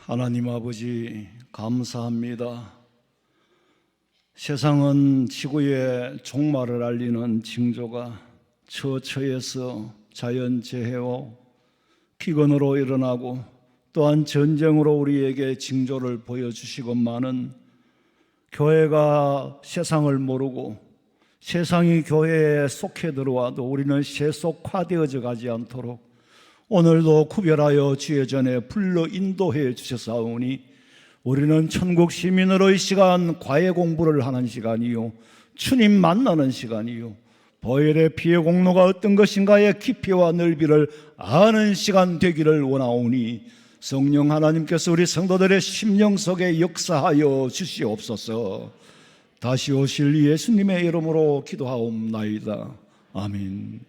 하나님 아버지 감사합니다. 세상은 지구의 종말을 알리는 징조가 처처에서 자연재해와 기근으로 일어나고 또한 전쟁으로 우리에게 징조를 보여주시건만은 교회가 세상을 모르고 세상이 교회에 속해 들어와도 우리는 세속화되어져 가지 않도록 오늘도 구별하여 주의 전에 불러 인도해 주셨사오니 우리는 천국 시민으로의 시간, 과외 공부를 하는 시간이요, 주님 만나는 시간이요, 보혈의 피의 공로가 어떤 것인가의 깊이와 넓이를 아는 시간 되기를 원하오니 성령 하나님께서 우리 성도들의 심령 속에 역사하여 주시옵소서. 다시 오실 예수님의 이름으로 기도하옵나이다. 아멘.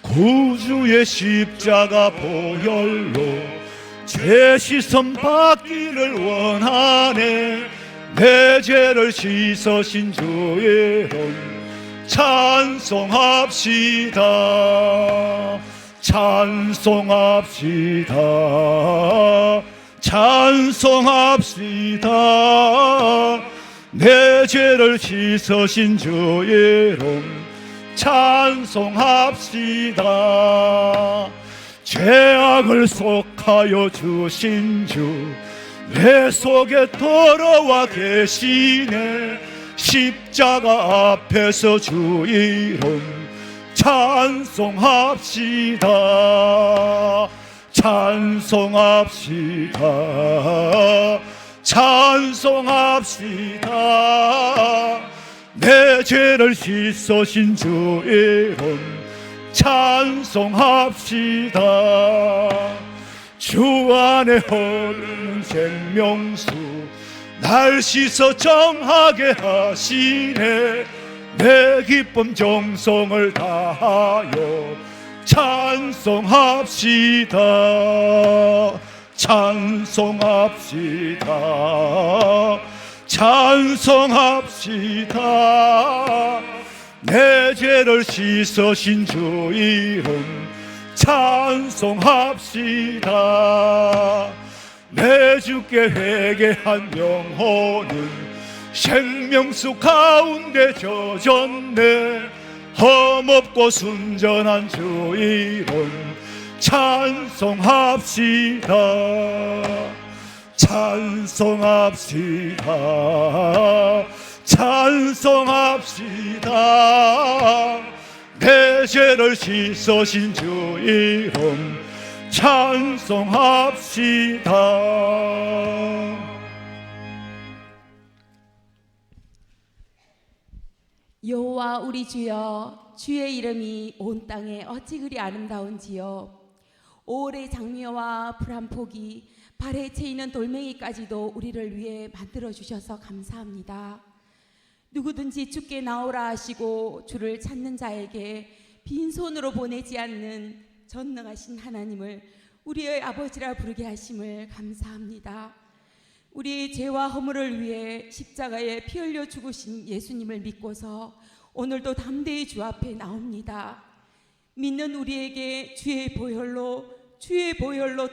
구주의 십자가 보혈로 죄 씻음 받기를 원하네. 내 죄를 씻으신 주의 이름 찬송합시다. 찬송합시다. 찬송합시다. 내 죄를 씻으신 주의 이름 찬송합시다. 죄악을 속하여 주신 주 내 속에 들어와 계시네. 십자가 앞에서 주 이름 찬송합시다. 찬송합시다. 찬송합시다. 내 죄를 씻으신 주 이름 찬송합시다. 주 안에 흐르는 생명수 날 씻어 정하게 하시네. 내 기쁨 정성을 다하여 찬송합시다. 찬송합시다. 찬송합시다. 내 죄를 씻으신 주 이름 찬송합시다. 내 주께 회개한 영혼은 생명수 가운데 젖었네. 험없고 순전한 주 이름 찬송합시다. 찬송합시다. 찬송합시다. 내 죄를 씻으신 주 이름 찬송합시다. 여호와 우리 주여, 주의 이름이 온 땅에 어찌 그리 아름다운지요. 5월의 장미와 풀한 포기, 발에 채이는 돌멩이까지도 우리를 위해 만들어 주셔서 감사합니다. 누구든지 주께 나오라 하시고 주를 찾는 자에게 빈손으로 보내지 않는 전능하신 하나님을 우리의 아버지라 부르게 하심을 감사합니다. 우리의 죄와 허물을 위해 십자가에 피 흘려 죽으신 예수님을 믿고서 오늘도 담대히 주 앞에 나옵니다. 믿는 우리에게 주의 보혈로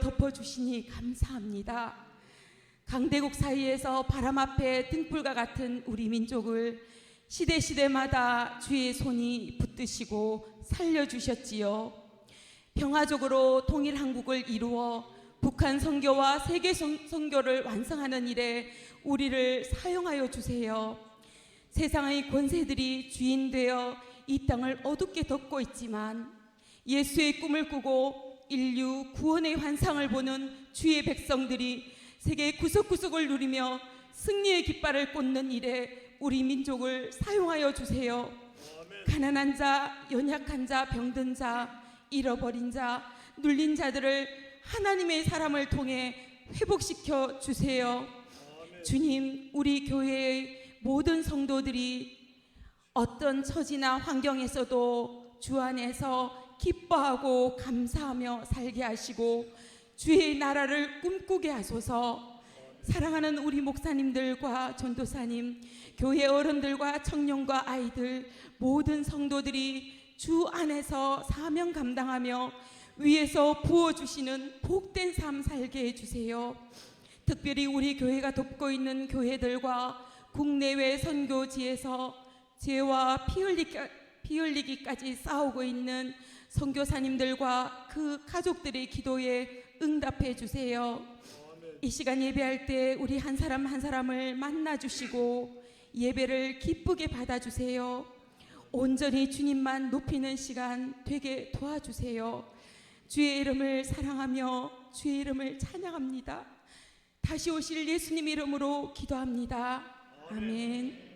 덮어주시니 감사합니다. 강대국 사이에서 바람 앞에 등불과 같은 우리 민족을 시대마다 주의 손이 붙드시고 살려주셨지요. 평화적으로 통일 한국을 이루어 북한 선교와 세계 선교를 완성하는 일에 우리를 사용하여 주세요. 세상의 권세들이 주인 되어 이 땅을 어둡게 덮고 있지만 예수의 꿈을 꾸고 인류 구원의 환상을 보는 주의 백성들이 세계 구석구석을 누리며 승리의 깃발을 꽂는 일에 우리 민족을 사용하여 주세요. 가난한 자, 연약한 자, 병든 자, 잃어버린 자, 눌린 자들을 하나님의 사람을 통해 회복시켜 주세요. 주님, 우리 교회의 모든 성도들이 어떤 처지나 환경에서도 주 안에서 기뻐하고 감사하며 살게 하시고 주의 나라를 꿈꾸게 하소서. 사랑하는 우리 목사님들과 전도사님, 교회 어른들과 청년과 아이들, 모든 성도들이 주 안에서 사명 감당하며 위에서 부어주시는 복된 삶 살게 해주세요. 특별히 우리 교회가 돕고 있는 교회들과 국내외 선교지에서 죄와 피 흘리기까지 싸우고 있는 선교사님들과 그 가족들의 기도에 응답해 주세요. 이 시간 예배할 때 우리 한 사람 한 사람을 만나 주시고 예배를 기쁘게 받아 주세요. 온전히 주님만 높이는 시간 되게 도와주세요. 주의 이름을 사랑하며 주의 이름을 찬양합니다. 다시 오실 예수님 이름으로 기도합니다. 아멘.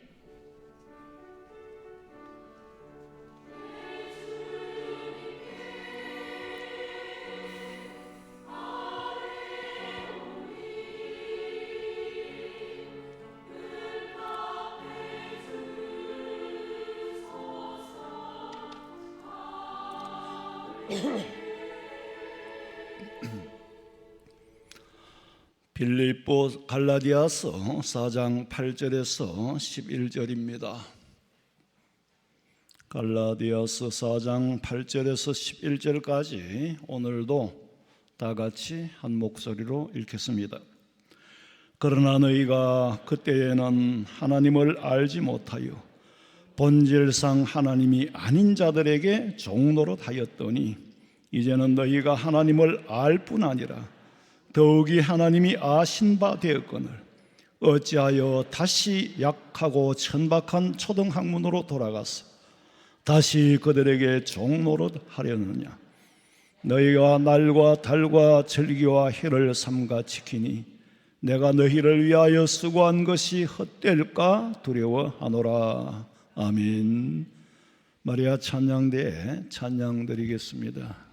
빌립보 갈라디아서 4장 8절에서 11절입니다. 갈라디아서 4장 8절에서 11절까지 오늘도 다 같이 한 목소리로 읽겠습니다. 그러나 너희가 그때에는 하나님을 알지 못하여 본질상 하나님이 아닌 자들에게 종노릇 하였더니 이제는 너희가 하나님을 알 뿐 아니라 더욱이 하나님이 아신 바 되었거늘 어찌하여 다시 약하고 천박한 초등학문으로 돌아가서 다시 그들에게 종노릇 하려느냐. 너희가 날과 달과 절기와 해를 삼가 지키니 내가 너희를 위하여 수고한 것이 헛될까 두려워하노라. 아멘. 마리아 찬양대에 찬양 드리겠습니다.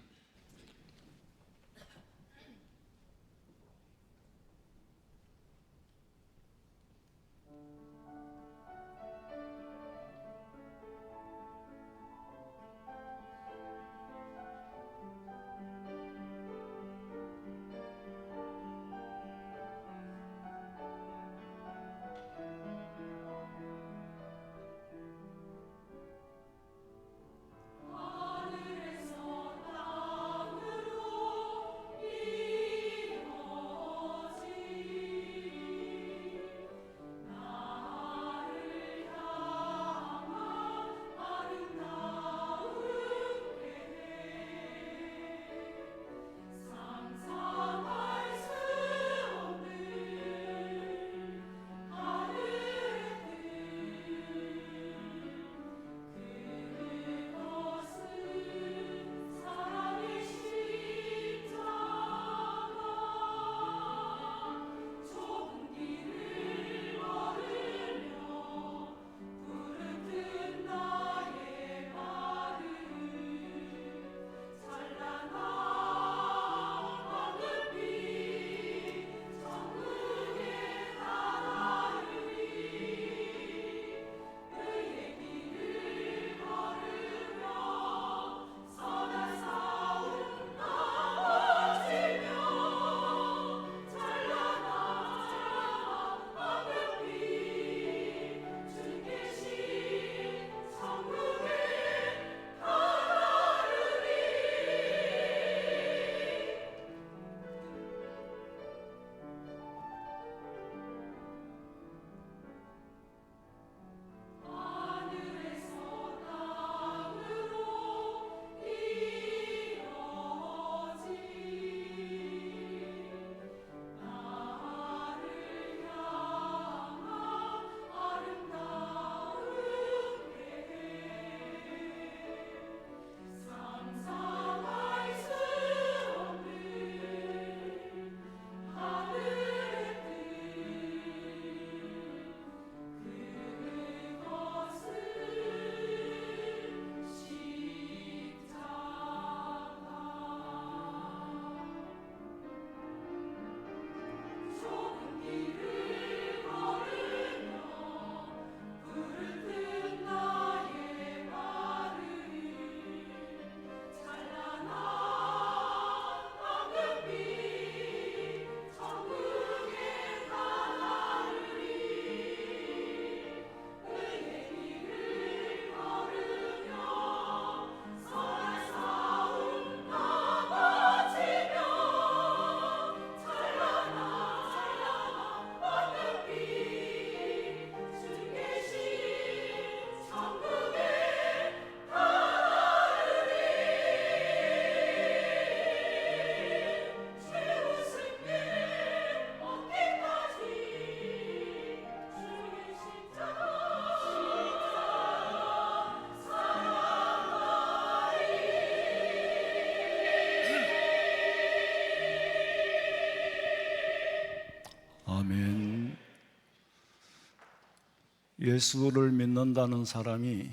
예수를 믿는다는 사람이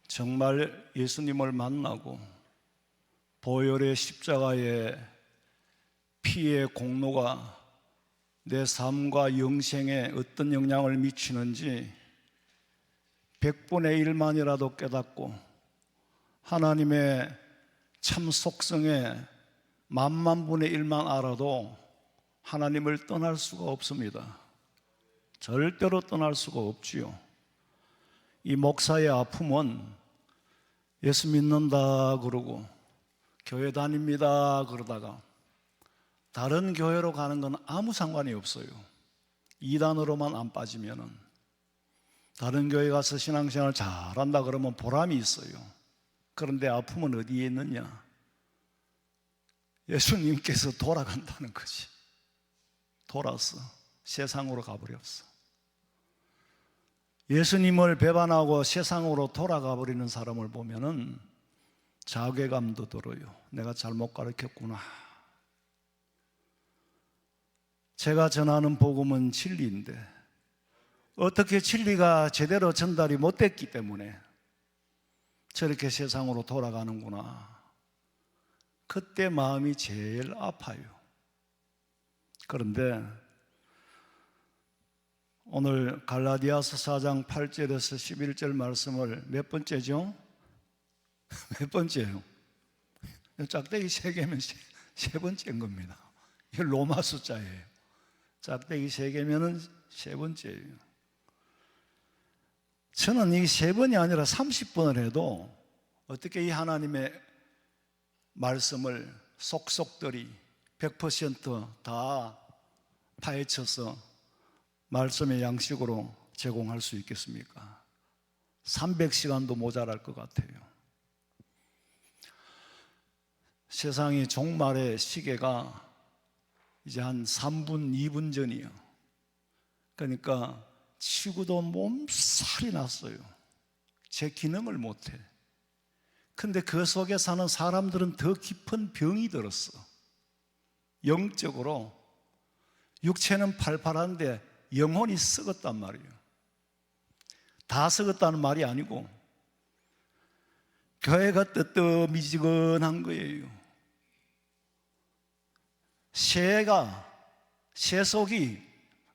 정말 예수님을 만나고 보혈의 십자가의 피의 공로가 내 삶과 영생에 어떤 영향을 미치는지 100분의 1만이라도 깨닫고 하나님의 참 속성에 만만분의 1만 알아도 하나님을 떠날 수가 없습니다. 절대로 떠날 수가 없지요. 이 목사의 아픔은 예수 믿는다 그러고 교회 다닙니다 그러다가 다른 교회로 가는 건 아무 상관이 없어요. 이단으로만 안 빠지면은. 다른 교회 가서 신앙생활 잘한다 그러면 보람이 있어요. 그런데 아픔은 어디에 있느냐? 예수님께서 돌아간다는 거지. 돌아서 세상으로 가버렸어. 예수님을 배반하고 세상으로 돌아가 버리는 사람을 보면은 자괴감도 들어요. 내가 잘못 가르쳤구나. 제가 전하는 복음은 진리인데 어떻게 진리가 제대로 전달이 못 됐기 때문에 저렇게 세상으로 돌아가는구나. 그때 마음이 제일 아파요. 그런데 오늘 갈라디아서 4장 8절에서 11절 말씀을 몇 번째죠? 몇 번째예요? 짝대기 3개면 세 번째인 겁니다. 이게 로마 숫자예요. 짝대기 3개면은 3번째예요. 저는 이 3번이 아니라 30번을 해도 어떻게 이 하나님의 말씀을 속속들이 100% 파헤쳐서 말씀의 양식으로 제공할 수 있겠습니까? 300시간도 모자랄 것 같아요. 세상이 종말의 시계가 이제 한 3분, 2분 전이에요. 그러니까 치고도 몸살이 났어요. 제 기능을 못해. 근데 그 속에 사는 사람들은 더 깊은 병이 들었어. 영적으로 육체는 팔팔한데 영혼이 썩었단 말이에요. 다 썩었다는 말이 아니고 교회가 뜨뜻미지근한 거예요. 새속이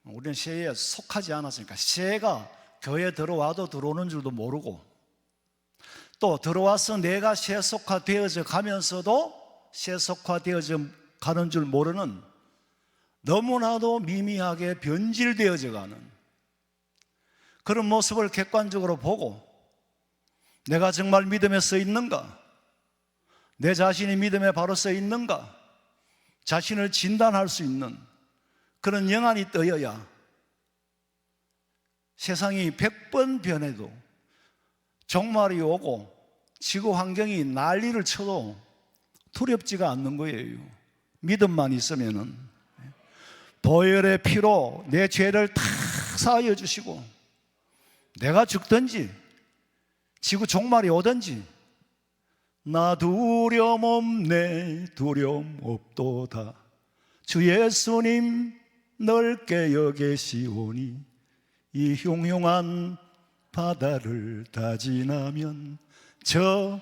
우리는 새에 속하지 않았으니까 새가 교회에 들어와도 들어오는 줄도 모르고 또 들어와서 내가 세속화되어져 가면서도 세속화되어져 가는 줄 모르는 너무나도 미미하게 변질되어져 가는 그런 모습을 객관적으로 보고 내가 정말 믿음에 서 있는가? 내 자신이 믿음에 바로 서 있는가? 자신을 진단할 수 있는 그런 영안이 떠여야 세상이 100번 변해도 종말이 오고 지구 환경이 난리를 쳐도 두렵지가 않는 거예요. 믿음만 있으면은 보혈의 피로 내 죄를 다 사하여 주시고 내가 죽든지 지구 종말이 오든지 나 두려움 없네 두려움 없도다 주 예수님 넓게 여기시오니 이 흉흉한 바다를 다 지나면 저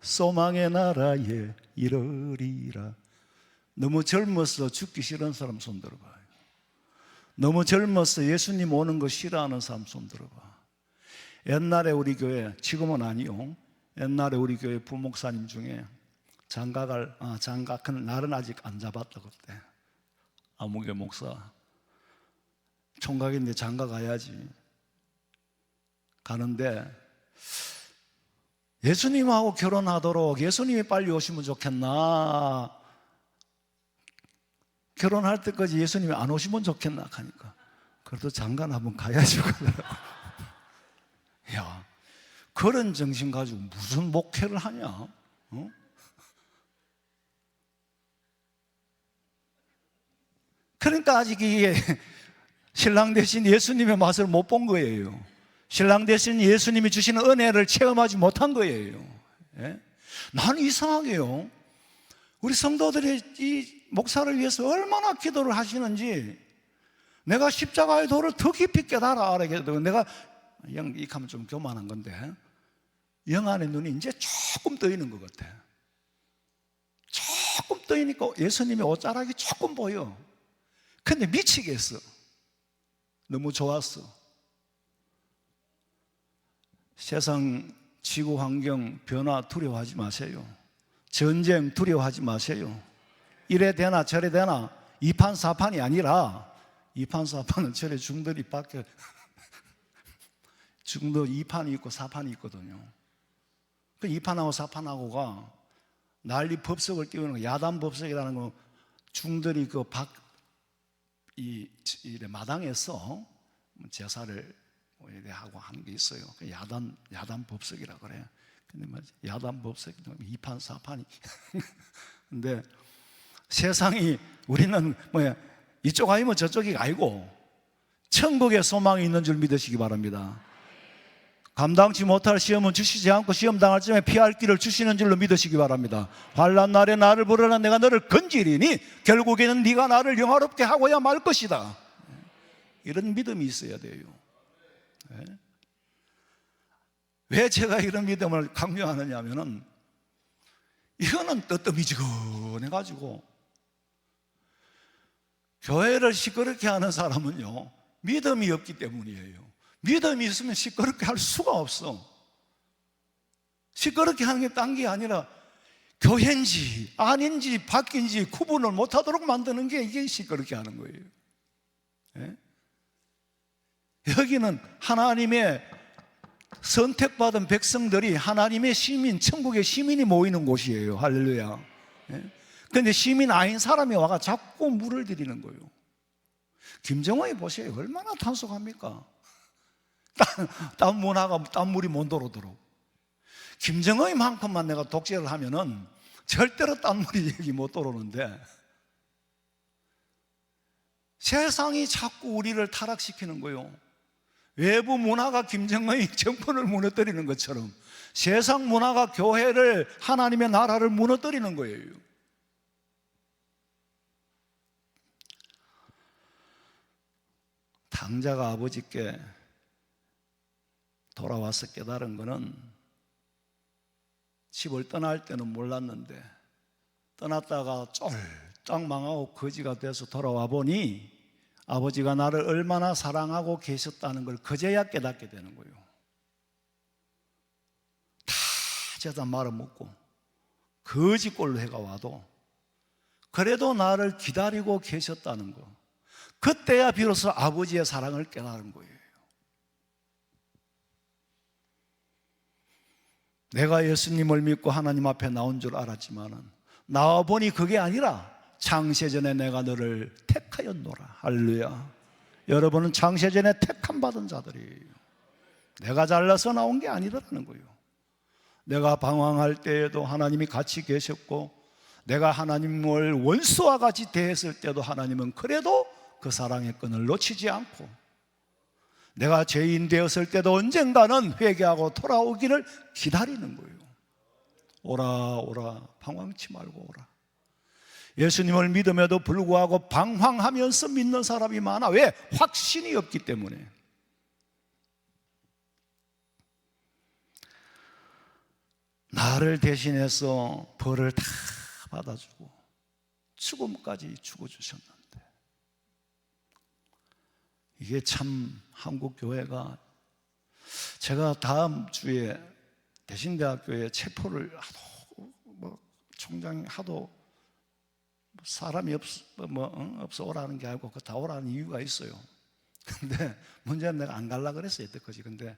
소망의 나라에 이르리라. 너무 젊어서 죽기 싫은 사람 손 들어봐요. 너무 젊어서 예수님 오는 거 싫어하는 사람 손 들어봐. 옛날에 우리 교회, 지금은 아니요, 옛날에 우리 교회 부목사님 중에 장각은 날은 아직 안 잡았다 그때. 아무개 목사 총각인데 장가 가야지. 가는데 예수님하고 결혼하도록 예수님이 빨리 오시면 좋겠나, 결혼할 때까지 예수님이 안 오시면 좋겠나 하니까 그래도 장가는 한번 가야지. 야, 그런 정신 가지고 무슨 목회를 하냐? 어? 그러니까 아직 이게 신랑 대신 예수님의 맛을 못 본 거예요. 신랑 대신 예수님이 주시는 은혜를 체험하지 못한 거예요. 예? 나는 이상하게요, 우리 성도들이 이 목사를 위해서 얼마나 기도를 하시는지 내가 십자가의 도를 더 깊이 깨달아 알아야겠다. 내가 이렇게 하면 좀 교만한 건데 영안의 눈이 이제 조금 떠있는 것 같아. 조금 떠이니까 예수님의 옷자락이 조금 보여. 근데 미치겠어. 너무 좋았어. 세상 지구 환경 변화 두려워하지 마세요. 전쟁 두려워하지 마세요. 이래 되나 저래 되나 이판사판이 아니라, 이판사판은 저래 중들이 밖에 중도 2판이 있고 4판이 있거든요. 그 2판하고 4판하고가 난리 법석을 띄우는 거, 야단 법석이라는 거, 중들이 그 이 마당에서 제사를 하고 하는 게 있어요. 그 야단 법석이라 그래요. 근데 뭐 야단 법석 2판 4판이 근데 세상이, 우리는 뭐야, 이쪽 아니면 저쪽이 아니고 천국에 소망이 있는 줄 믿으시기 바랍니다. 감당치 못할 시험은 주시지 않고 시험 당할 쯤에 피할 길을 주시는 줄로 믿으시기 바랍니다. 환난 날에 나를 부르라 내가 너를 건지리니 결국에는 네가 나를 영화롭게 하고야 말 것이다. 이런 믿음이 있어야 돼요. 왜 제가 이런 믿음을 강조하느냐 하면은, 이거는 뜨뜻미지근해가지고 교회를 시끄럽게 하는 사람은요, 믿음이 없기 때문이에요. 믿음이 있으면 시끄럽게 할 수가 없어. 시끄럽게 하는 게 딴 게 아니라 교회인지 아닌지 바뀐지 구분을 못하도록 만드는 게, 이게 시끄럽게 하는 거예요. 예? 여기는 하나님의 선택받은 백성들이 하나님의 시민, 천국의 시민이 모이는 곳이에요. 할렐루야. 그런데 시민 아닌 사람이 와가 자꾸 물을 들이는 거예요. 김정은이 보세요. 얼마나 단속합니까? 땀물이 못 들어오도록. 김정은만큼만 내가 독재를 하면은 절대로 땀물이 여기 못 들어오는데, 세상이 자꾸 우리를 타락시키는 거예요. 외부 문화가 김정은이 정권을 무너뜨리는 것처럼 세상 문화가 교회를, 하나님의 나라를 무너뜨리는 거예요. 당자가 아버지께 돌아와서 깨달은 것은, 집을 떠날 때는 몰랐는데 떠났다가 쫄딱 망하고 거지가 돼서 돌아와 보니 아버지가 나를 얼마나 사랑하고 계셨다는 걸 그제야 깨닫게 되는 거예요. 다 재산 말아먹고 거지꼴로 해가 와도 그래도 나를 기다리고 계셨다는 거, 그때야 비로소 아버지의 사랑을 깨달은 거예요. 내가 예수님을 믿고 하나님 앞에 나온 줄 알았지만은 나와보니 그게 아니라 창세전에 내가 너를 택하였노라. 할렐루야. 여러분은 창세전에 택함 받은 자들이에요. 내가 잘나서 나온 게 아니라는 거예요. 내가 방황할 때에도 하나님이 같이 계셨고, 내가 하나님을 원수와 같이 대했을 때도 하나님은 그래도 그 사랑의 끈을 놓치지 않고, 내가 죄인 되었을 때도 언젠가는 회개하고 돌아오기를 기다리는 거예요. 오라 오라, 방황치 말고 오라. 예수님을 믿음에도 불구하고 방황하면서 믿는 사람이 많아. 왜? 확신이 없기 때문에. 나를 대신해서 벌을 다 받아주고 죽음까지 죽어주셨는데, 이게 참 한국 교회가, 제가 다음 주에 대신대학교에 체포를 하도 총장이 하도 사람이 없어 오라는 게 아니고 다 오라는 이유가 있어요. 근데 문제는 내가 안 갈라 그랬어요, 여태까지. 근데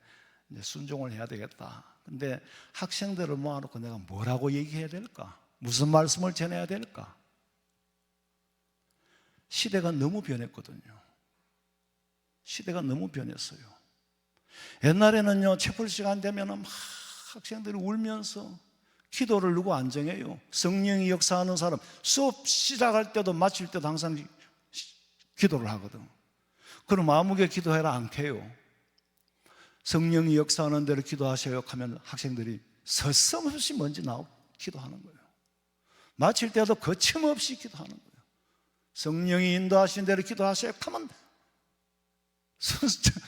이제 순종을 해야 되겠다. 근데 학생들을 모아놓고 내가 뭐라고 얘기해야 될까? 무슨 말씀을 전해야 될까? 시대가 너무 변했거든요. 시대가 너무 변했어요. 옛날에는요, 체포 시간 되면은 막 학생들이 울면서 기도를 누구 안 정해요. 성령이 역사하는 사람, 수업 시작할 때도 마칠 때도 항상 기도를 하거든. 그럼 아무개 기도해라 안 해요. 성령이 역사하는 대로 기도하셔요 하면 학생들이 서슴없이 먼저 나오고 기도하는 거예요. 마칠 때도 거침없이 기도하는 거예요. 성령이 인도하신 대로 기도하셔요 하면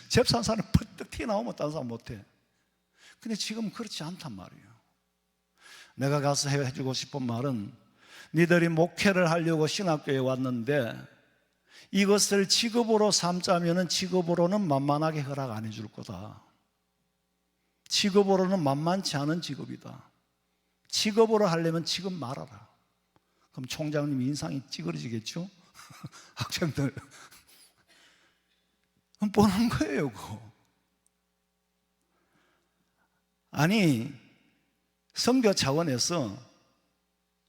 집산 사람 펄떡 튀어나오면 다른 사람 못해. 근데 지금 그렇지 않단 말이에요. 내가 가서 해주고 싶은 말은, 니들이 목회를 하려고 신학교에 왔는데 이것을 직업으로 삼자면은 직업으로는 만만하게 허락 안 해줄 거다. 직업으로는 만만치 않은 직업이다. 직업으로 하려면 지금 말아라. 그럼 총장님 인상이 찌그러지겠죠? 학생들 뻔한 거예요, 그거. 아니, 선교 차원에서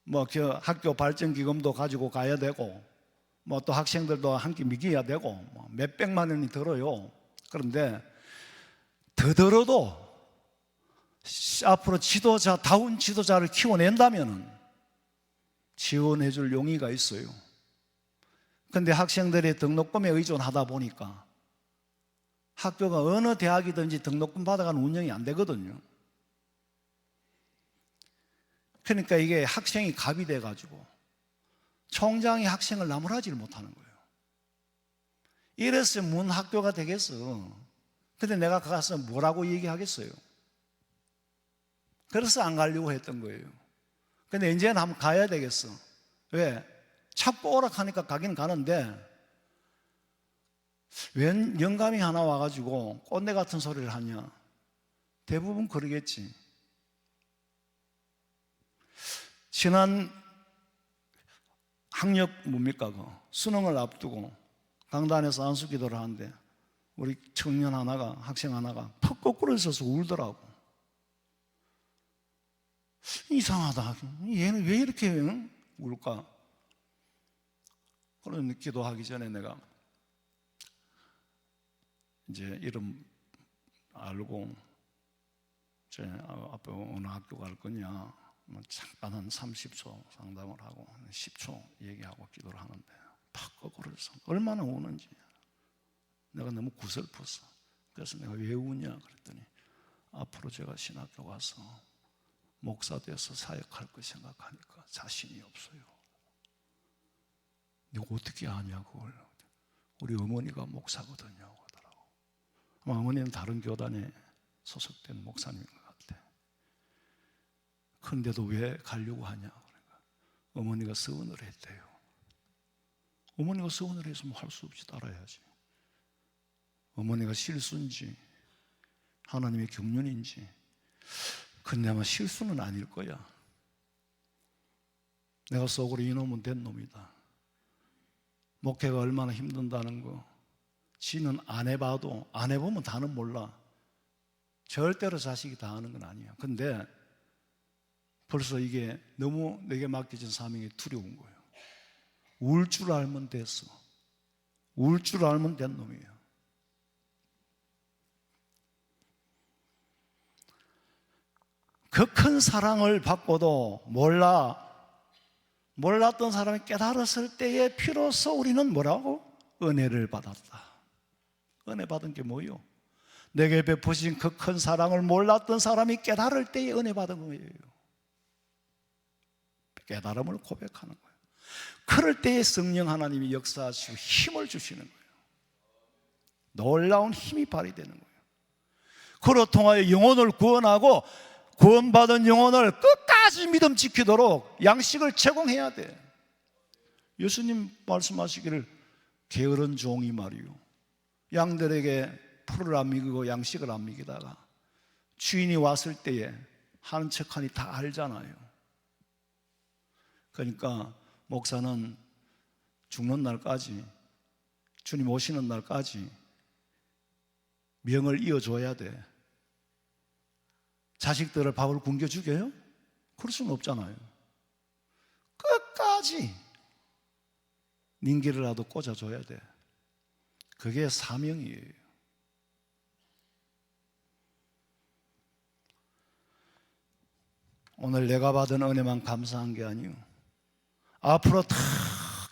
뭐 그 학교 발전 기금도 가지고 가야 되고, 뭐 또 학생들도 한 끼 먹여야 되고, 뭐 몇백만 원이 들어요. 그런데 더 들어도 앞으로 다운 지도자를 키워낸다면은 지원해 줄 용의가 있어요. 근데 학생들이 등록금에 의존하다 보니까 학교가 어느 대학이든지 등록금 받아가는 운영이 안 되거든요. 그러니까 이게 학생이 갑이 돼가지고 총장이 학생을 나무라지를 못하는 거예요. 이래서 문 학교가 되겠어. 근데 내가 가서 뭐라고 얘기하겠어요? 그래서 안 가려고 했던 거예요. 근데 이제는 한번 가야 되겠어. 왜? 자꾸 오락하니까 가긴 가는데, 웬 영감이 하나 와가지고 꼰대 같은 소리를 하냐? 대부분 그러겠지. 지난 학력 뭡니까? 수능을 앞두고 강단에서 안수기도를 하는데 우리 청년 하나가, 학생 하나가 턱 거꾸로 있어서 울더라고. 이상하다. 얘는 왜 이렇게 울까? 그런 기도하기 전에 내가 이제 이름 알고, 제 앞에 어느 학교 갈 거냐, 잠깐 한 30초 상담을 하고 10초 얘기하고 기도를 하는데 탁 거꾸로서 얼마나 우는지 내가 너무 구슬펐어. 그래서 내가 왜 우냐 그랬더니, 앞으로 제가 신학교 가서 목사 돼서 사역할 거 생각하니까 자신이 없어요. 내가 어떻게 아냐 그걸? 우리 어머니가 목사거든요 하더라고. 어머니는 다른 교단에 소속된 목사님인 것 같아. 그런데도 왜 가려고 하냐? 그러니까 어머니가 서원을 했대요. 어머니가 서원을 했으면 할 수 없이 따라야지. 어머니가 실수인지 하나님의 경륜인지, 근데 아마 실수는 아닐 거야. 내가 속으로 이놈은 된 놈이다. 목회가 얼마나 힘든다는 거 지는 안 해봐도, 안 해보면 다는 몰라. 절대로 자식이 다 하는 건 아니야. 근데 벌써 이게 너무 내게 맡겨진 사명이 두려운 거예요. 울 줄 알면 됐어. 울 줄 알면 된 놈이에요. 그 큰 사랑을 받고도 몰랐던 사람이 깨달았을 때에 비로소 우리는 뭐라고? 은혜를 받았다. 은혜 받은 게 뭐예요? 내게 베푸신 그 큰 사랑을 몰랐던 사람이 깨달을 때에 은혜 받은 거예요. 깨달음을 고백하는 거예요. 그럴 때에 성령 하나님이 역사하시고 힘을 주시는 거예요. 놀라운 힘이 발휘되는 거예요. 그로 통하여 영혼을 구원하고, 구원받은 영혼을 끝까지 믿음 지키도록 양식을 제공해야 돼. 예수님 말씀하시기를 게으른 종이 말이요, 양들에게 풀을 안 먹이고 양식을 안 먹이다가 주인이 왔을 때에 하는 척하니 다 알잖아요. 그러니까 목사는 죽는 날까지, 주님 오시는 날까지 명을 이어줘야 돼. 자식들을 밥을 굶겨 죽여요? 그럴 수는 없잖아요. 끝까지 닌기를라도 꽂아줘야 돼. 그게 사명이에요. 오늘 내가 받은 은혜만 감사한 게 아니요, 앞으로 더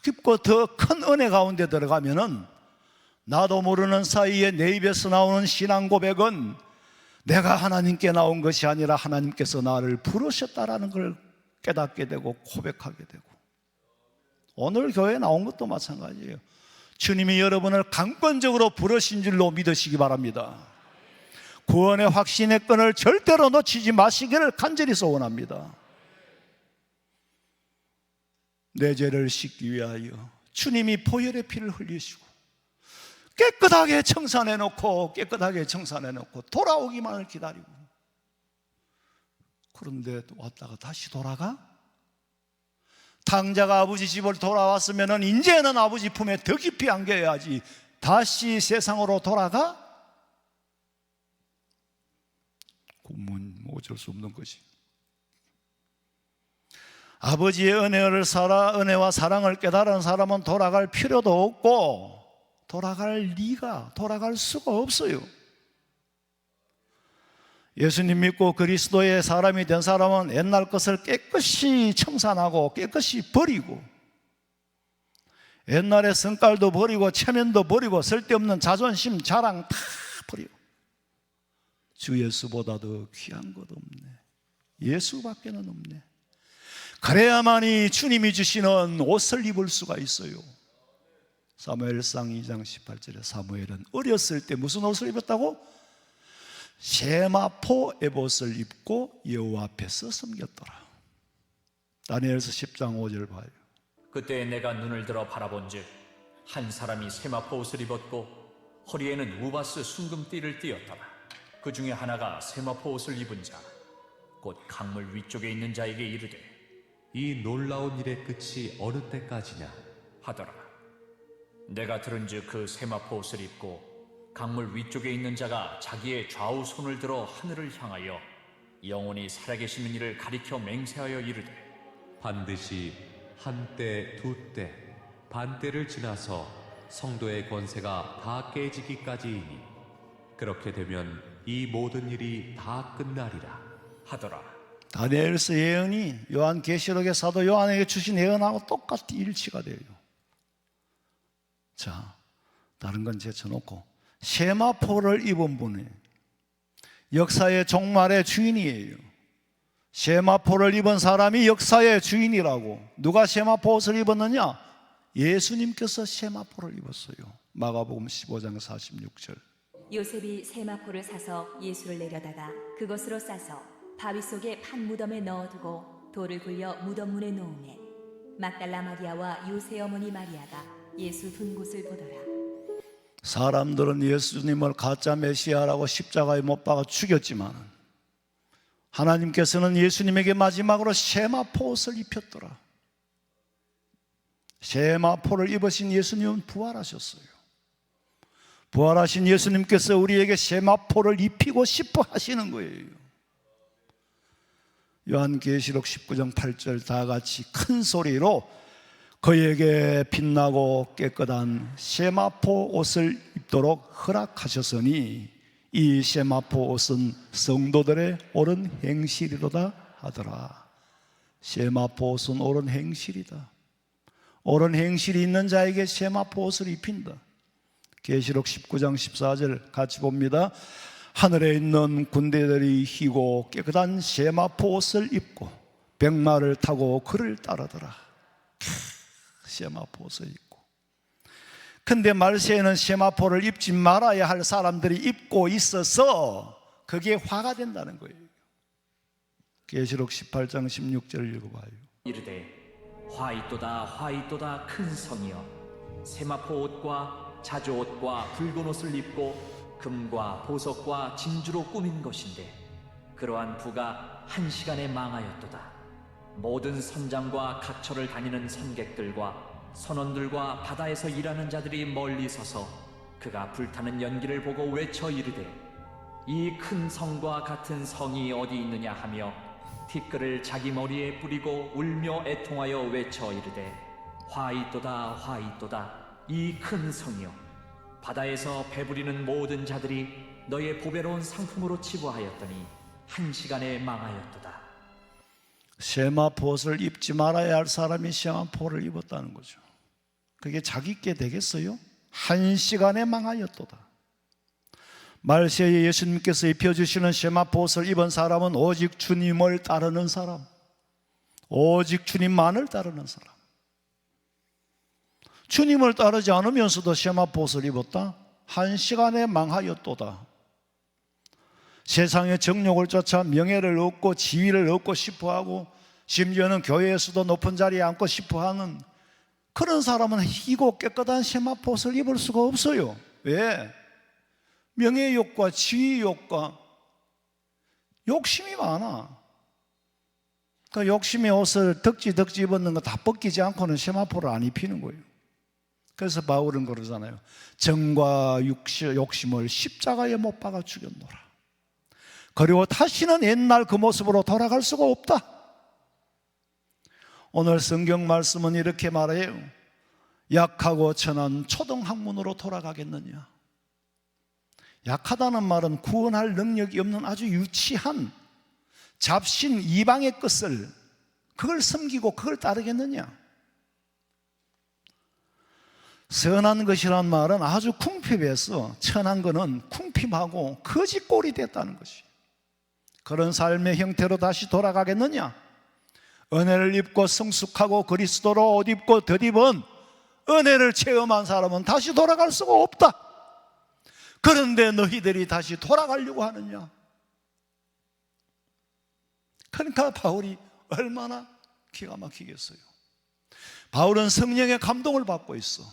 깊고 더 큰 은혜 가운데 들어가면은 나도 모르는 사이에 내 입에서 나오는 신앙 고백은 내가 하나님께 나온 것이 아니라 하나님께서 나를 부르셨다라는 걸 깨닫게 되고 고백하게 되고, 오늘 교회에 나온 것도 마찬가지예요. 주님이 여러분을 강권적으로 부르신 줄로 믿으시기 바랍니다. 구원의 확신의 끈을 절대로 놓치지 마시기를 간절히 소원합니다. 내 죄를 씻기 위하여 주님이 보혈의 피를 흘리시고 깨끗하게 청산해놓고 돌아오기만을 기다리고, 그런데 왔다가 다시 돌아가? 탕자가 아버지 집을 돌아왔으면 이제는 아버지 품에 더 깊이 안겨야지 다시 세상으로 돌아가? 그건 어쩔 수 없는 것이. 아버지의 은혜와 사랑을 깨달은 사람은 돌아갈 필요도 없고 돌아갈 수가 없어요. 예수님 믿고 그리스도의 사람이 된 사람은 옛날 것을 깨끗이 청산하고 깨끗이 버리고, 옛날의 성깔도 버리고 체면도 버리고 쓸데없는 자존심 자랑 다 버리고, 주 예수보다 더 귀한 것 없네, 예수밖에는 없네, 그래야만이 주님이 주시는 옷을 입을 수가 있어요. 사무엘상 2장 18절에 사무엘은 어렸을 때 무슨 옷을 입었다고? 세마포 에봇을 입고 여호와 앞에서 섬겼더라. 다니엘서 10장 5절 봐요. 그때 내가 눈을 들어 바라본즉 한 사람이 세마포 옷을 입었고 허리에는 우바스 순금띠를 띠었더라. 그 중에 하나가 세마포 옷을 입은 자, 곧 강물 위쪽에 있는 자에게 이르되 이 놀라운 일의 끝이 어느 때까지냐 하더라. 내가 들은즉 그 세마포 옷을 입고 강물 위쪽에 있는 자가 자기의 좌우 손을 들어 하늘을 향하여 영원히 살아계시는 이를 가리켜 맹세하여 이르되 반드시 한때 두때 반때를 지나서 성도의 권세가 다 깨지기까지이니 그렇게 되면 이 모든 일이 다 끝나리라 하더라. 다니엘서 예언이 요한계시록의 사도 요한에게 주신 예언하고 똑같이 일치가 돼요. 자, 다른 건 제쳐놓고 세마포를 입은 분이 역사의 종말의 주인이에요. 세마포를 입은 사람이 역사의 주인이라고. 누가 세마포 옷을 입었느냐? 예수님께서 세마포를 입었어요. 마가복음 15장 46절. 요셉이 세마포를 사서 예수를 내려다가 그것으로 싸서 바위 속에 판 무덤에 넣어두고 돌을 굴려 무덤 문에 놓으매 막달라 마리아와 요새 어머니 마리아가 예수 둔 곳을 보더라. 사람들은 예수님을 가짜 메시아라고 십자가에 못 박아 죽였지만 하나님께서는 예수님에게 마지막으로 세마포 옷을 입혔더라. 세마포를 입으신 예수님은 부활하셨어요. 부활하신 예수님께서 우리에게 세마포를 입히고 싶어 하시는 거예요. 요한계시록 19장 8절 다 같이 큰 소리로 그에게 빛나고 깨끗한 세마포 옷을 입도록 허락하셨으니 이 세마포 옷은 성도들의 옳은 행실이로다 하더라. 세마포 옷은 옳은 행실이다. 옳은 행실이 있는 자에게 세마포 옷을 입힌다. 계시록 19장 14절 같이 봅니다. 하늘에 있는 군대들이 희고 깨끗한 세마포 옷을 입고 백마를 타고 그를 따르더라. 세마포 옷을 입고. 근데 말세에는 세마포를 입지 말아야 할 사람들이 입고 있어서 그게 화가 된다는 거예요. 계시록 18장 16절 읽어봐요. 이르되 화 있도다 큰 성이여 세마포 옷과 자주 옷과 붉은 옷을 입고 금과 보석과 진주로 꾸민 것인데 그러한 부가 한 시간에 망하였도다. 모든 선장과 각처를 다니는 선객들과 선원들과 바다에서 일하는 자들이 멀리 서서 그가 불타는 연기를 보고 외쳐 이르되 이 큰 성과 같은 성이 어디 있느냐 하며 티끌을 자기 머리에 뿌리고 울며 애통하여 외쳐 이르되 화 있도다 이 큰 성이여 바다에서 배부리는 모든 자들이 너의 보배로운 상품으로 치부하였더니 한 시간에 망하였도다. 세마포 옷을 입지 말아야 할 사람이 세마포를 입었다는 거죠. 그게 자기께 되겠어요? 한 시간에 망하였도다. 말세에 예수님께서 입혀주시는 세마포 옷을 입은 사람은 오직 주님을 따르는 사람, 오직 주님만을 따르는 사람. 주님을 따르지 않으면서도 세마포 옷을 입었다? 한 시간에 망하였도다. 세상의 정욕을 쫓아 명예를 얻고 지위를 얻고 싶어하고 심지어는 교회에서도 높은 자리에 앉고 싶어하는 그런 사람은 희고 깨끗한 세마포 옷을 입을 수가 없어요. 왜? 명예욕과 지위욕과 욕심이 많아. 그 욕심의 옷을 덕지 입었는 거 다 벗기지 않고는 세마포를 안 입히는 거예요. 그래서 바울은 그러잖아요. 정과 욕심을 십자가에 못 박아 죽였노라. 그리고 다시는 옛날 그 모습으로 돌아갈 수가 없다. 오늘 성경 말씀은 이렇게 말해요. 약하고 천한 초등학문으로 돌아가겠느냐. 약하다는 말은 구원할 능력이 없는 아주 유치한 잡신 이방의 것을 그걸 섬기고 그걸 따르겠느냐. 선한 것이란 말은 아주 궁핍해서 천한 것은 궁핍하고 거짓골이 됐다는 것이. 그런 삶의 형태로 다시 돌아가겠느냐. 은혜를 입고 성숙하고 그리스도로 옷 입고 덧입은 은혜를 체험한 사람은 다시 돌아갈 수가 없다. 그런데 너희들이 다시 돌아가려고 하느냐. 그러니까 바울이 얼마나 기가 막히겠어요. 바울은 성령의 감동을 받고 있어.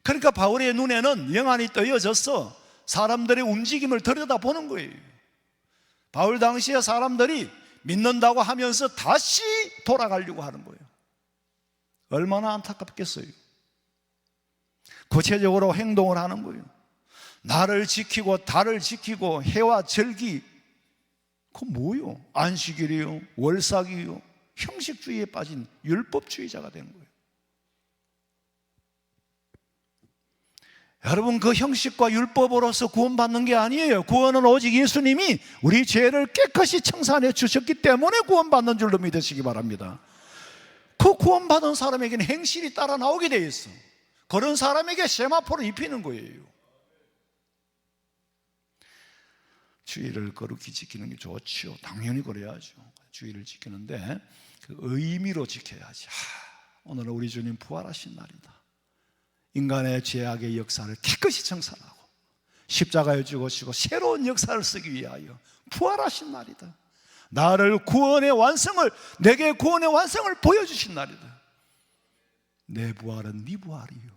그러니까 바울의 눈에는 영안이 떠여져서 사람들의 움직임을 들여다보는 거예요. 바울 당시에 사람들이 믿는다고 하면서 다시 돌아가려고 하는 거예요. 얼마나 안타깝겠어요. 구체적으로 행동을 하는 거예요. 나를 지키고 달을 지키고 해와 절기, 그건 뭐요? 안식일이요, 월삭이요, 형식주의에 빠진 율법주의자가 되는 거예요. 여러분, 그 형식과 율법으로서 구원받는 게 아니에요. 구원은 오직 예수님이 우리 죄를 깨끗이 청산해 주셨기 때문에 구원받는 줄로 믿으시기 바랍니다. 그 구원받은 사람에게는 행실이 따라 나오게 돼 있어. 그런 사람에게 세마포를 입히는 거예요. 주의를 거룩히 지키는 게 좋죠. 당연히 그래야죠. 주의를 지키는데 그 의미로 지켜야지. 오늘은 우리 주님 부활하신 날이다. 인간의 죄악의 역사를 깨끗이 청산하고 십자가에 죽으시고 새로운 역사를 쓰기 위하여 부활하신 날이다. 나를 구원의 완성을, 내게 구원의 완성을 보여주신 날이다. 내 부활은 네 부활이요.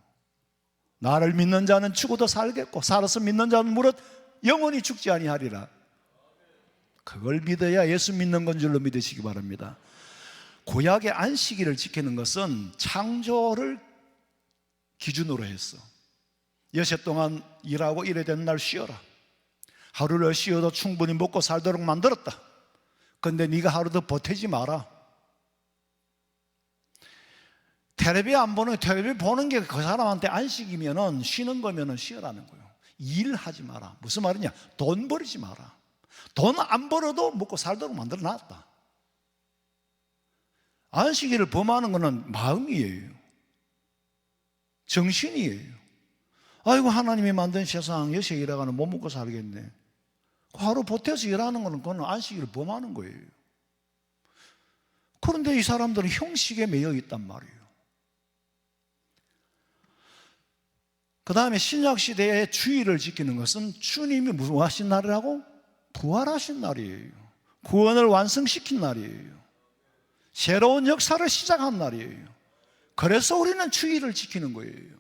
나를 믿는 자는 죽어도 살겠고 살아서 믿는 자는 무릇 영원히 죽지 아니하리라. 그걸 믿어야 예수 믿는 건 줄로 믿으시기 바랍니다. 구약의 안식일을 지키는 것은 창조를 기준으로 했어. 여섯 동안 일하고 일해야 되는 날 쉬어라. 하루를 쉬어도 충분히 먹고 살도록 만들었다. 그런데 네가 하루 더 보태지 마라. 텔레비 안 보는, 텔레비 보는 게 그 사람한테 안식이면은 쉬는 거면은 쉬어라는 거예요. 일하지 마라. 무슨 말이냐? 돈 버리지 마라. 돈 안 벌어도 먹고 살도록 만들어 놨다. 안식일을 범하는 거는 마음이에요. 정신이에요. 아이고, 하나님이 만든 세상 6시에 일하고는 못 먹고 살겠네. 하루 보태서 일하는 거는 그건 안식일을 범하는 거예요. 그런데 이 사람들은 형식에 매여 있단 말이에요. 그 다음에 신약시대의 주의를 지키는 것은 주님이 무슨 하신 날이라고? 부활하신 날이에요. 구원을 완성시킨 날이에요. 새로운 역사를 시작한 날이에요. 그래서 우리는 주의를 지키는 거예요.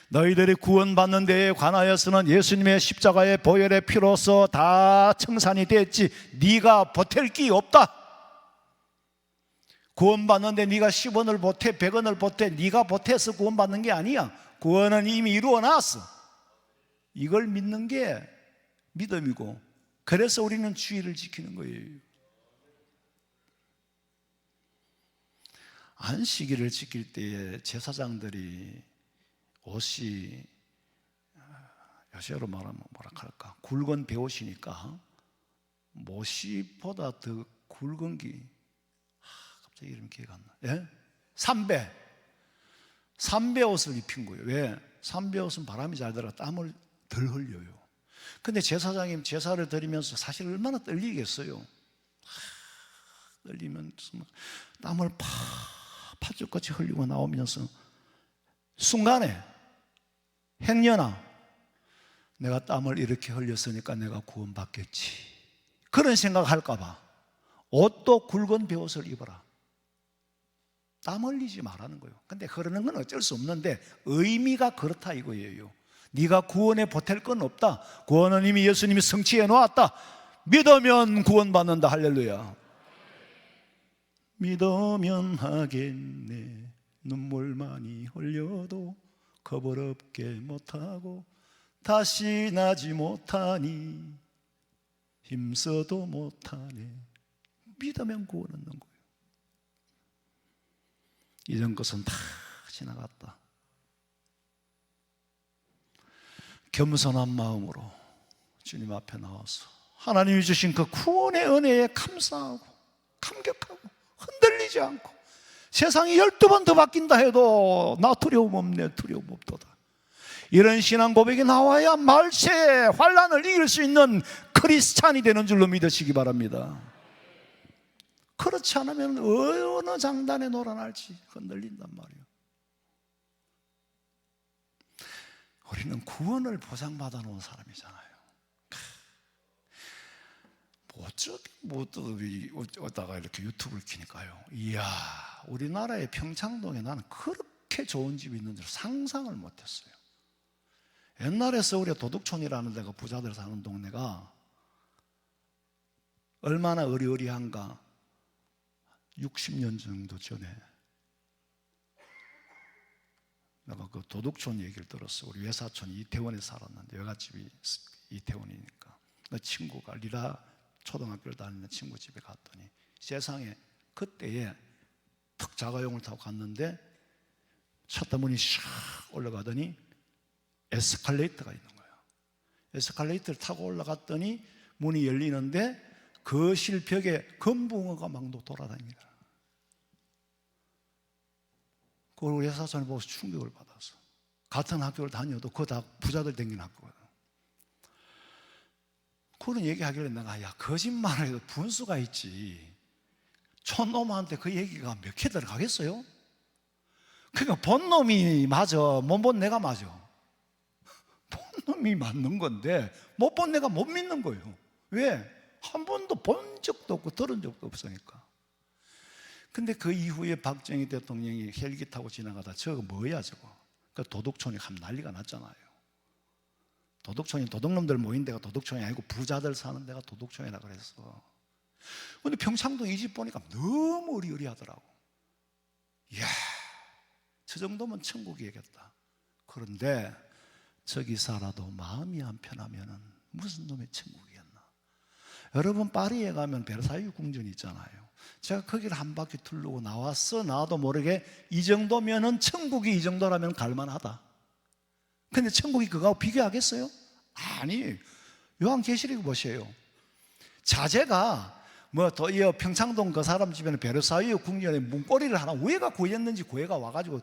너희들이 구원받는 데에 관하여서는 예수님의 십자가의 보혈의 피로서 다 청산이 됐지 네가 보탤 게 없다. 구원받는데 네가 10원을 보태 100원을 보태 네가 보태서 구원받는 게 아니야. 구원은 이미 이루어놨어. 이걸 믿는 게 믿음이고, 그래서 우리는 주의를 지키는 거예요. 안식일을 지킬 때에 제사장들이 옷이 요새로 말하면 뭐라 할까, 굵은 베옷이니까 모시보다 더 굵은 게 갑자기 이름 기회가 안 나. 예? 삼배 옷을 입힌 거예요. 왜? 삼배 옷은 바람이 잘 들어 땀을 덜 흘려요. 근데 제사장님 제사를 드리면서 사실 얼마나 떨리겠어요. 떨리면서 땀을 팍 팥죽같이 흘리고 나오면서 순간에 행여나 내가 땀을 이렇게 흘렸으니까 내가 구원받겠지, 그런 생각할까 봐 옷도 굵은 베옷을 입어라. 땀 흘리지 말라는 거예요. 근데 흐르는 건 어쩔 수 없는데 의미가 그렇다 이거예요. 네가 구원에 보탤 건 없다. 구원은 이미 예수님이 성취해 놓았다. 믿으면 구원받는다. 할렐루야. 믿으면 하겠네. 눈물 많이 흘려도 겁을 없게 못하고 다시 나지 못하니 힘써도 못하네. 믿으면 구원 얻는 거예요. 이전 것은 다 지나갔다. 겸손한 마음으로 주님 앞에 나와서 하나님이 주신 그 구원의 은혜에 감사하고 감격하고 흔들리지 않고, 세상이 12번 더 바뀐다 해도 나 두려움 없네, 두려움 없도다, 이런 신앙 고백이 나와야 말세 환난을 이길 수 있는 크리스찬이 되는 줄로 믿으시기 바랍니다. 그렇지 않으면 어느 장단에 놀아날지 흔들린단 말이에요. 우리는 구원을 보장받아 놓은 사람이잖아요. 어쩌다가 이렇게 유튜브를 키니까요, 이야, 우리나라의 평창동에 나는 그렇게 좋은 집이 있는 줄 상상을 못했어요. 옛날에 서울에 도둑촌이라는 데가 부자들 사는 동네가 얼마나 어리어리한가. 60년 정도 전에 내가 그 도둑촌 얘기를 들었어. 우리 외사촌 이태원에 살았는데 외갓집이 이태원이니까 그 친구가 리라 초등학교를 다니는 친구 집에 갔더니 세상에 그때에 턱 자가용을 타고 갔는데 샷다문이 샥 올라가더니 에스컬레이터가 있는 거예요. 에스컬레이터를 타고 올라갔더니 문이 열리는데 거실 벽에 금붕어가 막 돌아다니더라. 그걸 우리 회사선을 보고서 충격을 받았어. 같은 학교를 다녀도 그거 다 부자들 다니는 학교거든. 그런 얘기하길래 내가, 야, 거짓말을 해도 분수가 있지, 촌놈한테 그 얘기가 몇 개 들어가겠어요? 그러니까 본 놈이 맞아, 못 본 내가 맞아. 본 놈이 맞는 건데 못 본 내가 못 믿는 거예요. 왜? 한 번도 본 적도 없고 들은 적도 없으니까. 근데 그 이후에 박정희 대통령이 헬기 타고 지나가다 저거 뭐야 저거, 그 도둑촌이 한 난리가 났잖아요. 도둑촌이 도둑놈들 모인 데가 도둑촌이 아니고 부자들 사는 데가 도둑촌이라 그랬어. 근데 평창동 이 집 보니까 너무 어리어리하더라고. 이야, 저 정도면 천국이겠다. 그런데 저기 살아도 마음이 안 편하면은 무슨 놈의 천국이겠나. 여러분, 파리에 가면 베르사유 궁전이 있잖아요. 제가 거기를 한 바퀴 둘르고 나왔어. 나도 모르게 이 정도면은 천국이 이 정도라면 갈만하다. 근데 천국이 그거하고 비교하겠어요? 아니, 요한계시록 보세요. 자제가 평창동 그 사람 집에는 베르사유 궁전에 문고리를 하나 우애가 구했는지 구애가 와가지고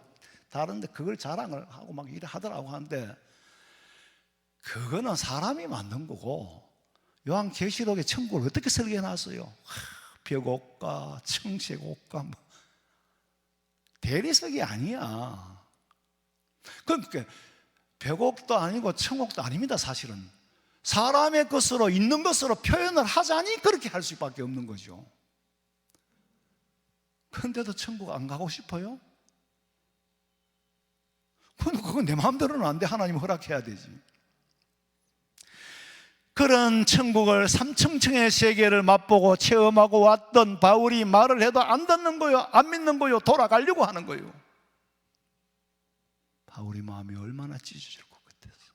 다른데 그걸 자랑을 하고 막 이래 하더라고 하는데, 그거는 사람이 만든 거고 요한계시록의 천국을 어떻게 설계해 놨어요? 벽옥과 청색옥과 대리석이 아니야. 그러니까 벽옥도 아니고 청옥도 아닙니다. 사실은 사람의 것으로 있는 것으로 표현을 하자니 그렇게 할 수밖에 없는 거죠. 그런데도 천국 안 가고 싶어요? 그건 내 마음대로는 안 돼. 하나님 허락해야 되지. 그런 천국을 삼층층의 세계를 맛보고 체험하고 왔던 바울이 말을 해도 안 듣는 거요, 안 믿는 거요, 돌아가려고 하는 거요. 바울의 마음이 얼마나 찢어질 것 같았어.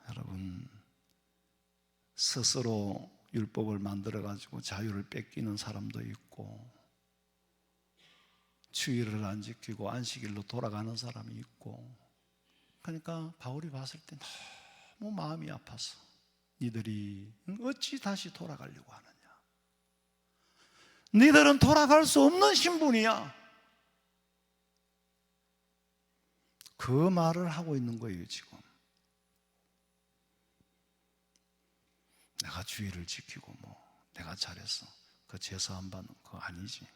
여러분, 스스로 율법을 만들어 가지고 자유를 뺏기는 사람도 있고, 주의를 안 지키고 안식일로 돌아가는 사람이 있고, 그러니까 바울이 봤을 때 너무 마음이 아파서, 니들이 어찌 다시 돌아가려고 하느냐, 니들은 돌아갈 수 없는 신분이야, 그 말을 하고 있는 거예요. 지금 내가 주의를 지키고 내가 잘했어, 그 제사 안 받는 거 아니지.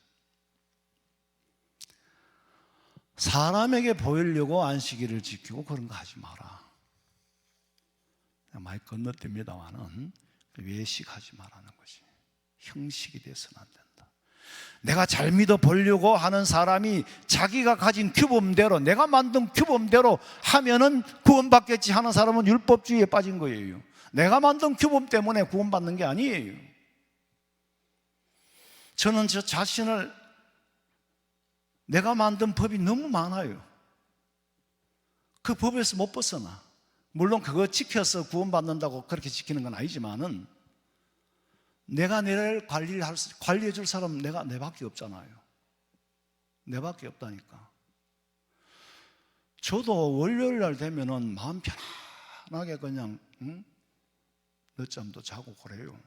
사람에게 보이려고 안식일을 지키고 그런 거 하지 마라. 많이 건너뛰입니다만은 외식하지 말라는 것이, 형식이 돼서는 안 된다. 내가 잘 믿어 보려고 하는 사람이 자기가 가진 규범대로, 내가 만든 규범대로 하면은 구원받겠지 하는 사람은 율법주의에 빠진 거예요. 내가 만든 규범 때문에 구원받는 게 아니에요. 저는 저 자신을, 내가 만든 법이 너무 많아요. 그 법에서 못 벗어나. 물론 그거 지켜서 구원받는다고 그렇게 지키는 건 아니지만은, 내가 내를 관리해 줄 사람은 내밖에 없잖아요. 내밖에 없다니까. 저도 월요일 날 되면은 마음 편안하게 그냥 늦잠도 자고 그래요.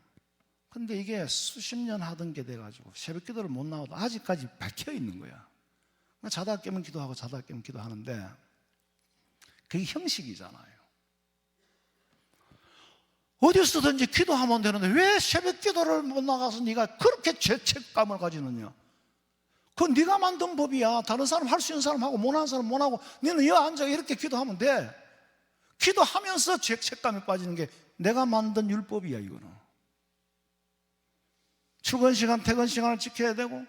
근데 이게 수십 년 하던 게 돼가지고 새벽 기도를 못 나와도 아직까지 박혀 있는 거야. 자다 깨면 기도하고 자다 깨면 기도하는데 그게 형식이잖아요. 어디서든지 기도하면 되는데 왜 새벽 기도를 못 나가서 네가 그렇게 죄책감을 가지느냐? 그건 네가 만든 법이야. 다른 사람 할 수 있는 사람하고 못하는 사람 못하고 너는 여기 앉아 이렇게 기도하면 돼. 기도하면서 죄책감에 빠지는 게 내가 만든 율법이야. 이거는 출근 시간 퇴근 시간을 지켜야 되고,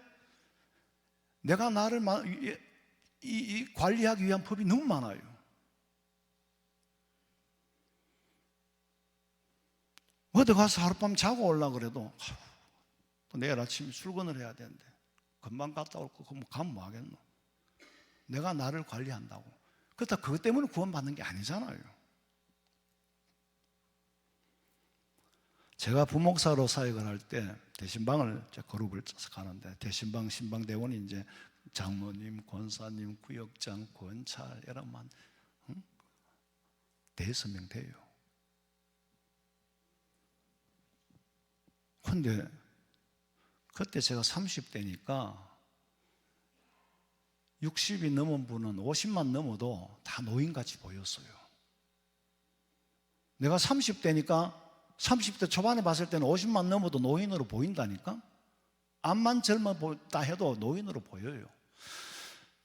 내가 나를 관리하기 위한 법이 너무 많아요. 어디 가서 하룻밤 자고 오려고 그래도 또 내일 아침에 출근을 해야 되는데 금방 갔다 올 거 가면 뭐 하겠노? 내가 나를 관리한다고. 그렇다 그것 때문에 구원받는 게 아니잖아요. 제가 부목사로 사역을 할 때 대신방을 그룹을 짜서 가는데, 대신방 신방대원이 이제 장로님, 권사님, 구역장, 권찰 이런 만 대여섯 명 돼요. 근데 그때 제가 30대니까 60이 넘은 분은 50만 넘어도 다 노인같이 보였어요. 내가 30대니까 30대 초반에 봤을 때는 50만 넘어도 노인으로 보인다니까. 앞만 젊어 보다 해도 노인으로 보여요.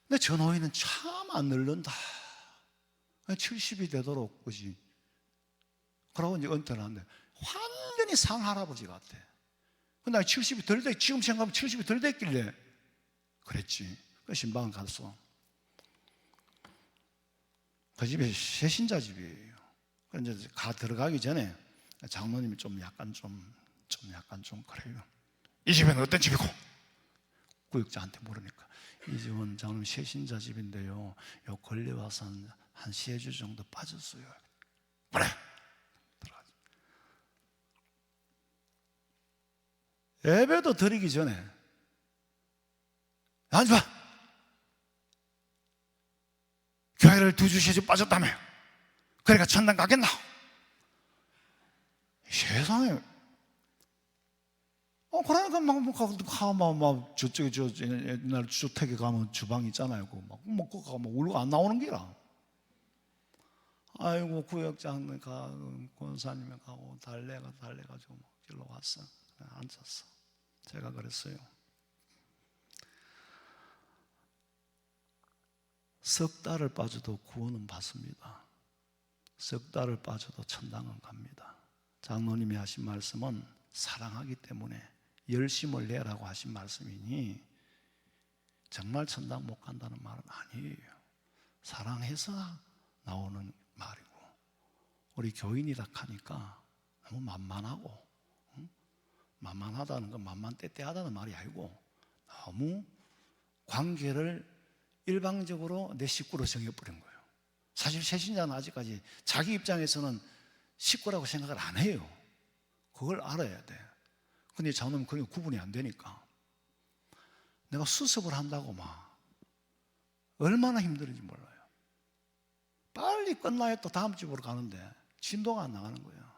근데 저 노인은 참 안 늙는다. 70이 되도록, 그지? 그러고 이제 은퇴를 하는데 완전히 상할아버지 같아. 근데 70이 덜 돼, 지금 생각하면 70이 덜 됐길래 그랬지. 그 신방을 갔어. 그 집이 세신자 집이에요. 그래서 이제 들어가기 전에 장로님이 좀 약간 그래요. 이 집은 어떤 집이고? 구역자한테 물으니까 이 집은 장로님 세신자 집인데요, 요 걸려 와서 한 3주 정도 빠졌어요. 그래. 예배도 드리기 전에 앉아, 교회를 2주 빠졌다며, 그러니까 천당 가겠나? 세상에. 그러니까 막 저쪽에 옛날 주택에 가면 주방 있잖아요. 막 먹고 가면 울고 안 나오는 기라. 아이고 구역장 가, 권사님이 가고 달래가지고 길로 왔어. 앉았어. 제가 그랬어요. 석 달을 빠져도 구원은 받습니다. 석 달을 빠져도 천당은 갑니다. 장로님이 하신 말씀은 사랑하기 때문에 열심을 내라고 하신 말씀이니 정말 천당 못 간다는 말은 아니에요. 사랑해서 나오는 말이고, 우리 교인이라 하니까 너무 만만하고, 만만하다는 건 만만때때하다는 말이 아니고 너무 관계를 일방적으로 내 식구로 정해버린 거예요. 사실 새신자는 아직까지 자기 입장에서는 식구라고 생각을 안 해요. 그걸 알아야 돼. 근데 장로님 그게 구분이 안 되니까 내가 수습을 한다고 막 얼마나 힘들은지 몰라요. 빨리 끝나야 또 다음 집으로 가는데 진도가 안 나가는 거예요.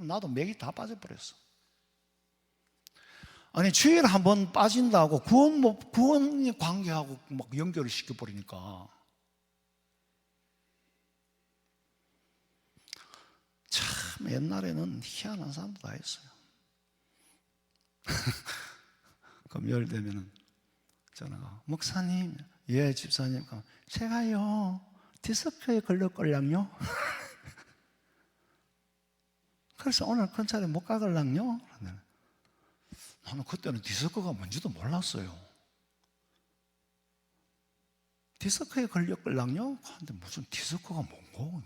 나도 맥이 다 빠져버렸어. 아니 주일 한번 빠진다고 구원 관계하고 막 연결을 시켜버리니까 참 참 옛날에는 희한한 사람도 다 있어요. 금요일 되면은 전화가, 목사님, 예 집사님, 제가요 디스크에 걸렸걸랑요. 그래서 오늘 근처에 못 가걸랑요. 나는 그때는 디스크가 뭔지도 몰랐어요. 디스크에 걸렸걸랑요? 근데 무슨 디스크가 뭔고?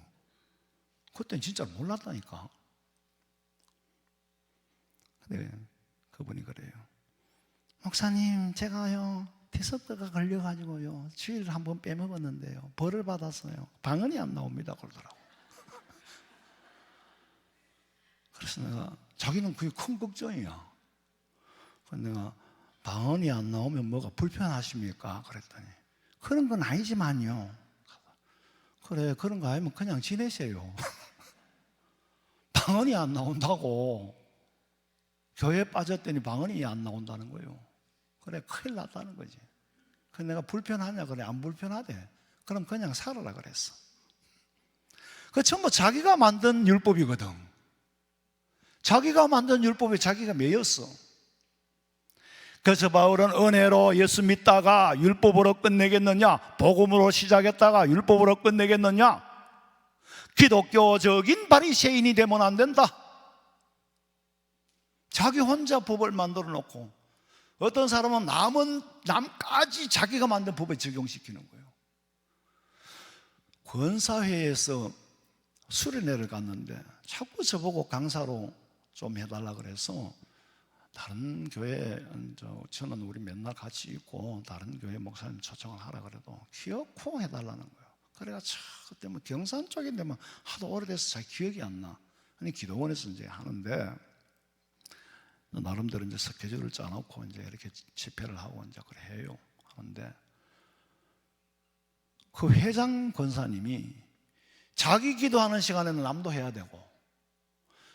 그때는 진짜 몰랐다니까. 근데 그분이 그래요. 목사님, 제가요 디스크가 걸려가지고요 주일을 한번 빼먹었는데요 벌을 받았어요. 방언이 안 나옵니다 그러더라고. 그래서 내가, 자기는 그게 큰 걱정이야. 그래서 내가, 방언이 안 나오면 뭐가 불편하십니까? 그랬더니, 그런 건 아니지만요. 그래, 그런 거 아니면 그냥 지내세요. 방언이 안 나온다고. 교회에 빠졌더니 방언이 안 나온다는 거예요. 그래, 큰일 났다는 거지. 그래서 내가 불편하냐? 그래, 안 불편하대. 그럼 그냥 살아라 그랬어. 그 전부 자기가 만든 율법이거든. 자기가 만든 율법에 자기가 매였어. 그래서 바울은 은혜로 예수 믿다가 율법으로 끝내겠느냐? 복음으로 시작했다가 율법으로 끝내겠느냐? 기독교적인 바리새인이 되면 안 된다. 자기 혼자 법을 만들어 놓고 어떤 사람은 남까지 자기가 만든 법에 적용시키는 거예요. 권사회에서 수련회를 갔는데 자꾸 저보고 강사로 좀 해달라 그래서 다른 교회, 저는 우리 맨날 같이 있고 다른 교회 목사님 초청을 하라 그래도 기어코 해달라는 거예요. 그래가지고 그때 뭐 경산 쪽인데 뭐 하도 오래돼서 잘 기억이 안 나. 아니 기도원에서 이제 하는데 나름대로 이제 스케줄을 짜놓고 이제 이렇게 집회를 하고 이제 그래 해요. 하는데 그 회장 권사님이 자기 기도하는 시간에는 남도 해야 되고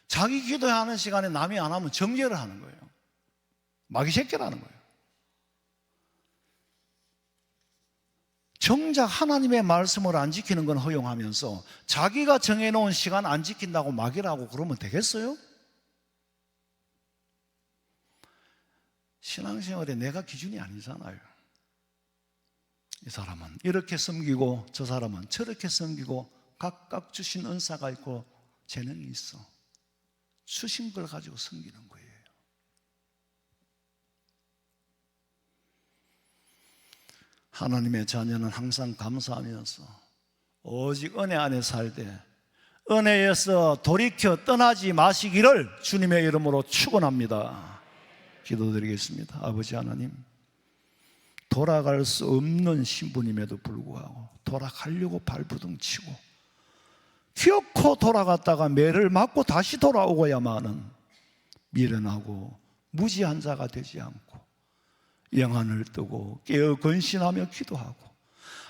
자기 기도하는 시간에 남이 안 하면 정죄를 하는 거예요. 마귀 새끼라는 거예요. 정작 하나님의 말씀을 안 지키는 건 허용하면서 자기가 정해놓은 시간 안 지킨다고 마귀라고 그러면 되겠어요? 신앙생활에 내가 기준이 아니잖아요. 이 사람은 이렇게 섬기고 저 사람은 저렇게 섬기고 각각 주신 은사가 있고 재능이 있어. 주신 걸 가지고 섬기는 거예요. 하나님의 자녀는 항상 감사하면서 오직 은혜 안에 살되 은혜에서 돌이켜 떠나지 마시기를 주님의 이름으로 축원합니다. 기도드리겠습니다. 아버지 하나님, 돌아갈 수 없는 신부님에도 불구하고 돌아가려고 발부둥치고 기어코 돌아갔다가 매를 맞고 다시 돌아오고야만은 미련하고 무지한 자가 되지 않고 영안을 뜨고 깨어 근신하며 기도하고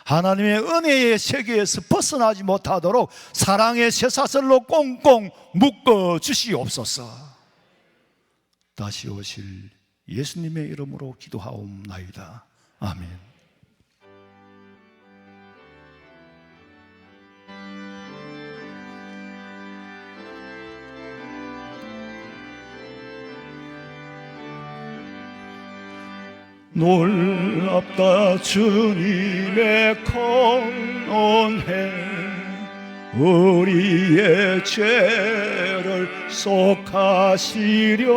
하나님의 은혜의 세계에서 벗어나지 못하도록 사랑의 쇠사슬로 꽁꽁 묶어 주시옵소서. 다시 오실 예수님의 이름으로 기도하옵나이다. 아멘. 놀랍다 주님의 권온해 우리의 죄를 속하시려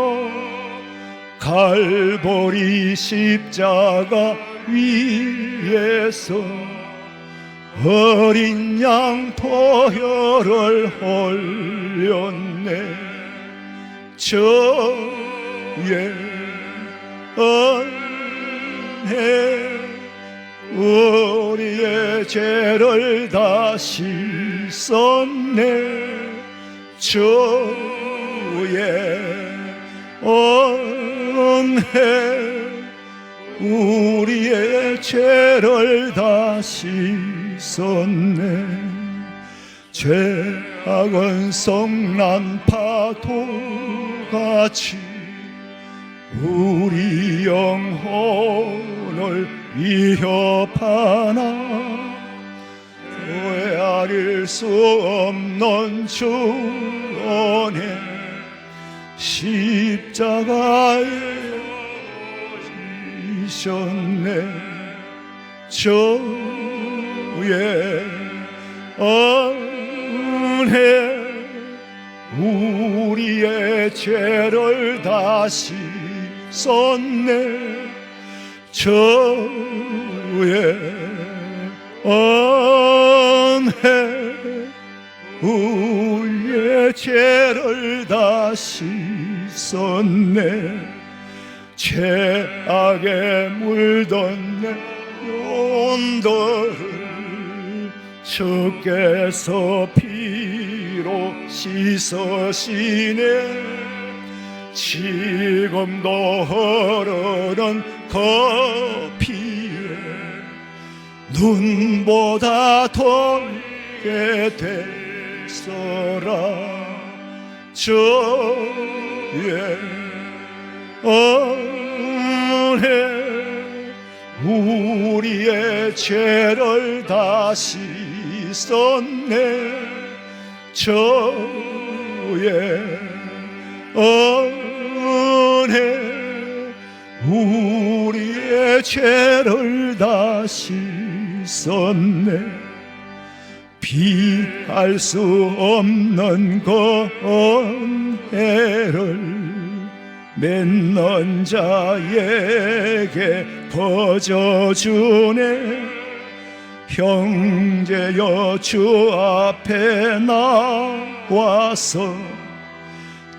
갈보리 십자가 위에서 어린 양 보혈을 흘렸네. 저의 우리의 죄를 다 씻었네. 주의 은혜 우리의 죄를 다 씻었네. 죄악은 성난 파도같이 우리 영혼을 위협하나 회아릴 수 없는 주의 은혜 십자가에 지셨네. 주의 은혜 우리의 죄를 다시 썼네. 주의 은혜 우리의 죄를 다시 썼네. 죄악에 물든 내 용도를 주께서 피로 씻으시네. 지금도 흐르는 그 피에 눈보다 돌게 됐어라. 주의 은혜 우리의 죄를 다시 썼네. 주의 은혜 우리의 죄를 다시 썼네. 비할 수 없는 그 은혜를 맺는 자에게 퍼져주네. 형제여 주 앞에 나와서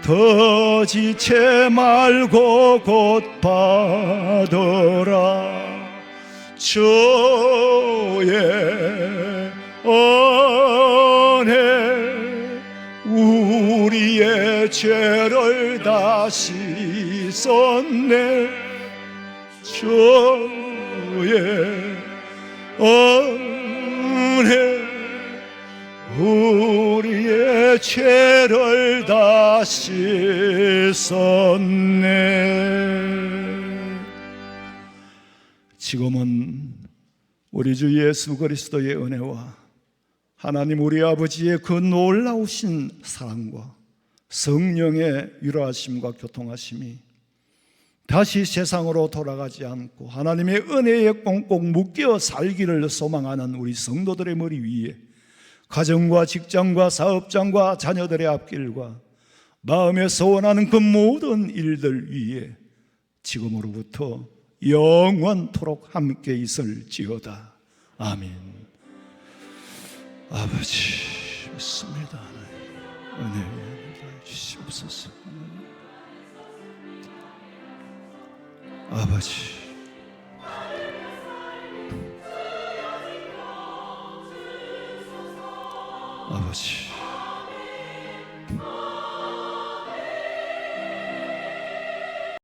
더 지체 말고 곧 받으라. 주의 은혜 우리의 죄를 다시 썼네. 주의 은혜 우리의 죄를 다시 썼네. 지금은 우리 주 예수 그리스도의 은혜와 하나님 우리 아버지의 그 놀라우신 사랑과 성령의 위로하심과 교통하심이 다시 세상으로 돌아가지 않고 하나님의 은혜에 꽁꽁 묶여 살기를 소망하는 우리 성도들의 머리 위에 가정과 직장과 사업장과 자녀들의 앞길과 마음에 소원하는 그 모든 일들 위에 지금으로부터 영원토록 함께 있을지어다. 아멘. 아버지 믿습니다. 은혜 주시옵소서. 아버지 아버지